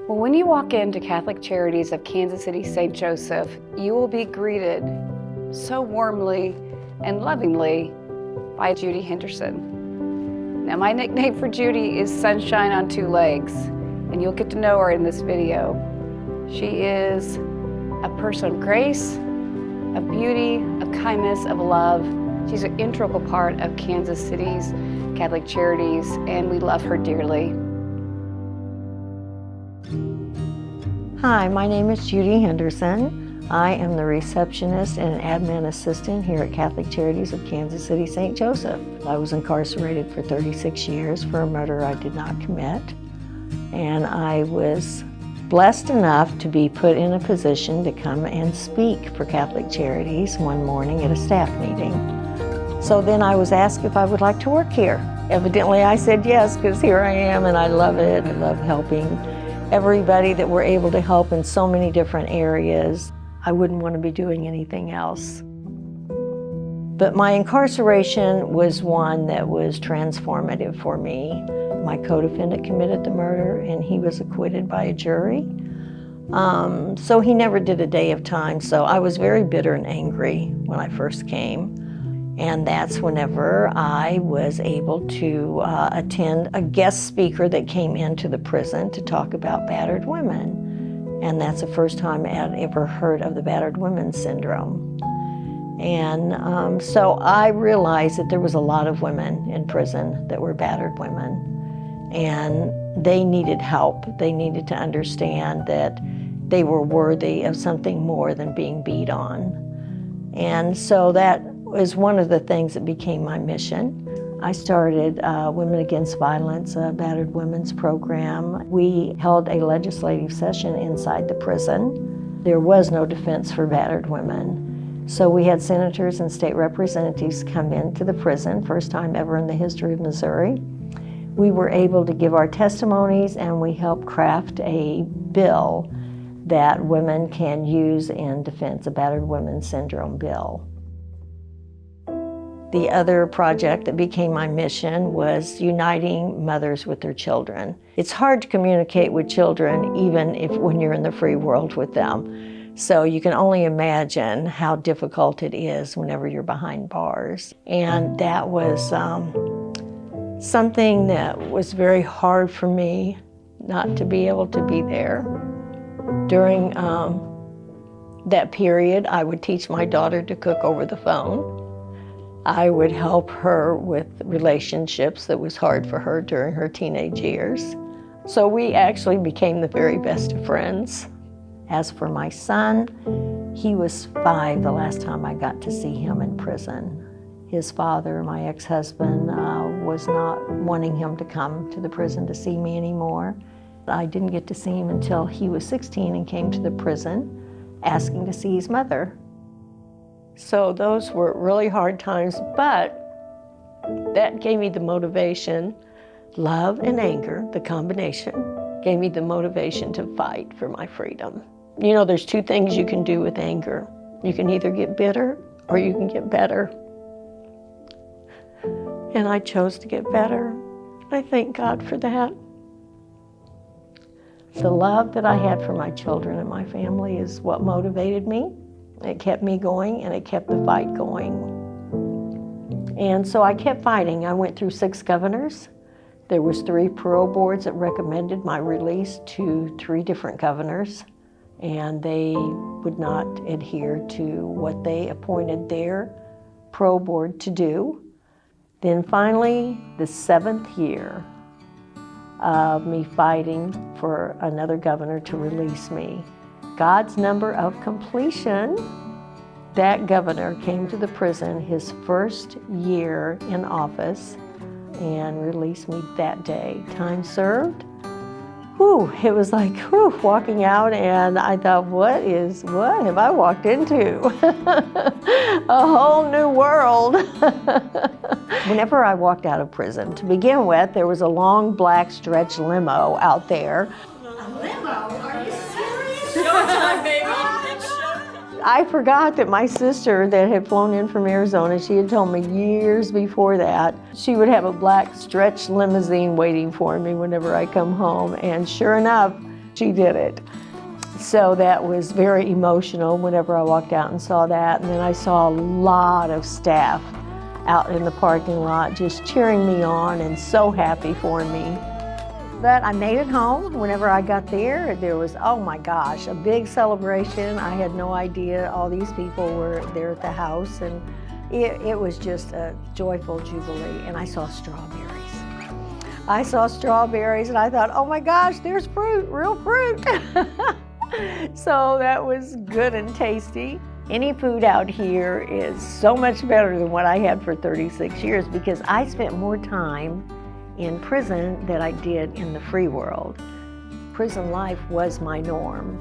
Well, when you walk into Catholic Charities of Kansas City St. Joseph, you will be greeted so warmly and lovingly by Judy Henderson. Now, my nickname for Judy is Sunshine on Two Legs, and you'll get to know her in this video. She is a person of grace, of beauty, of kindness, of love. She's an integral part of Kansas City's Catholic Charities, and we love her dearly. Hi, my name is Judy Henderson. I am the receptionist and admin assistant here at Catholic Charities of Kansas City St. Joseph. I was incarcerated for 36 years for a murder I did not commit, and I was blessed enough to be put in a position to come and speak for Catholic Charities one morning at a staff meeting. So then I was asked if I would like to work here. Evidently I said yes, because here I am and I love it. I love helping everybody that we're able to help in so many different areas. I wouldn't want to be doing anything else. But my incarceration was one that was transformative for me. My co-defendant committed the murder and he was acquitted by a jury. So he never did a day of time. So I was very bitter and angry when I first came. And that's whenever I was able to attend a guest speaker that came into the prison to talk about battered women. And that's the first time I'd ever heard of the battered women syndrome. And so I realized that there was a lot of women in prison that were battered women. And they needed help. They needed to understand that they were worthy of something more than being beat on. And so that was one of the things that became my mission. I started Women Against Violence, a battered women's program. We held a legislative session inside the prison. There was no defense for battered women. So we had senators and state representatives come into the prison, first time ever in the history of Missouri. We were able to give our testimonies and we helped craft a bill that women can use in defense, a battered women syndrome bill. The other project that became my mission was uniting mothers with their children. It's hard to communicate with children even when you're in the free world with them. So you can only imagine how difficult it is whenever you're behind bars. And that was something that was very hard for me not to be able to be there. During that period, I would teach my daughter to cook over the phone. I would help her with relationships that was hard for her during her teenage years. So we actually became the very best of friends. As for my son, he was 5 the last time I got to see him in prison. His father, my ex-husband, was not wanting him to come to the prison to see me anymore. I didn't get to see him until he was 16 and came to the prison asking to see his mother. So those were really hard times, but that gave me the motivation. Love and anger, the combination, gave me the motivation to fight for my freedom. You know, there's 2 things you can do with anger. You can either get bitter or you can get better. And I chose to get better. I thank God for that. The love that I had for my children and my family is what motivated me. It kept me going and it kept the fight going. And so I kept fighting. I went through 6 governors. There was 3 parole boards that recommended my release to 3 different governors, and they would not adhere to what they appointed their parole board to do. Then finally, the 7th year of me fighting for another governor to release me, God's number of completion, that governor came to the prison his first year in office and released me that day. Time served. Whew, it was like, whew, walking out, and I thought, what have I walked into? A whole new world. Whenever I walked out of prison, to begin with, there was a long black stretch limo out there. A limo? Are you serious? Showtime, baby. It's showtime. I forgot that my sister that had flown in from Arizona, she had told me years before that, she would have a black stretch limousine waiting for me whenever I come home. And sure enough, She did it. So that was very emotional whenever I walked out and saw that. And then I saw a lot of staff out in the parking lot just cheering me on and so happy for me. But I made it home. Whenever I got there was, oh my gosh, a big celebration. I had no idea all these people were there at the house, and it was just a joyful jubilee. And I saw strawberries. I saw strawberries and I thought, oh my gosh, there's fruit, real fruit. So that was good and tasty. Any food out here is so much better than what I had for 36 years because I spent more time in prison than I did in the free world. Prison life was my norm,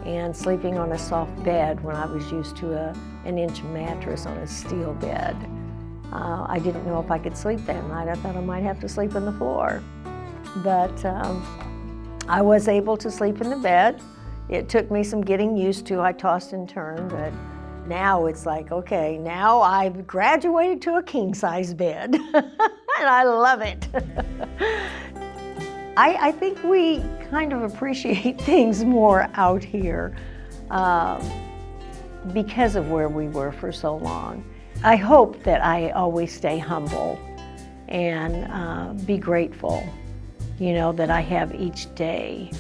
and sleeping on a soft bed when I was used to an inch mattress on a steel bed. I didn't know if I could sleep that night. I thought I might have to sleep on the floor. But I was able to sleep in the bed. It took me some getting used to. I tossed and turned, but now it's like, okay, now I've graduated to a king-size bed, and I love it. I think we kind of appreciate things more out here because of where we were for so long. I hope that I always stay humble and be grateful, you know, that I have each day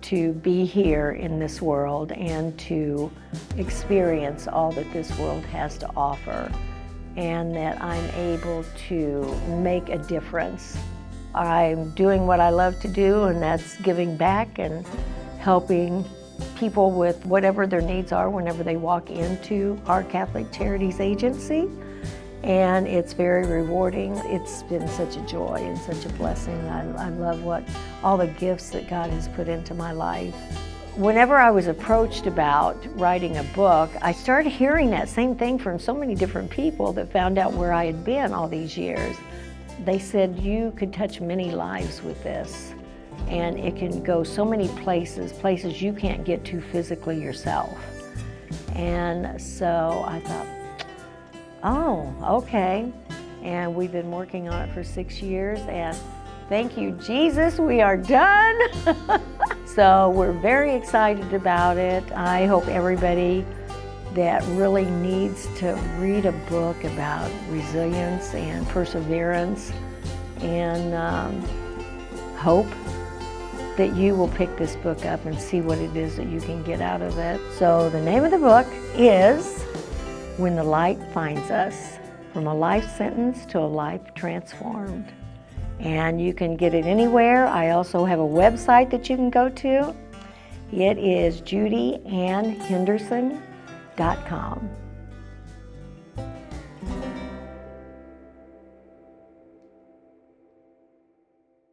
to be here in this world and to experience all that this world has to offer, and that I'm able to make a difference. I'm doing what I love to do, and that's giving back and helping people with whatever their needs are whenever they walk into our Catholic Charities agency. And it's very rewarding. It's been such a joy and such a blessing. I love all the gifts that God has put into my life. Whenever I was approached about writing a book, I started hearing that same thing from so many different people that found out where I had been all these years. They said, you could touch many lives with this, and it can go so many places you can't get to physically yourself. And so I thought, oh, okay. And we've been working on it for 6 years, and thank you, Jesus, we are done. So we're very excited about it. I hope everybody that really needs to read a book about resilience and perseverance and hope, that you will pick this book up and see what it is that you can get out of it. So the name of the book is When the Light Finds Us, From a Life Sentence to a Life Transformed. And you can get it anywhere. I also have a website that you can go to. It is judyhenderson.com.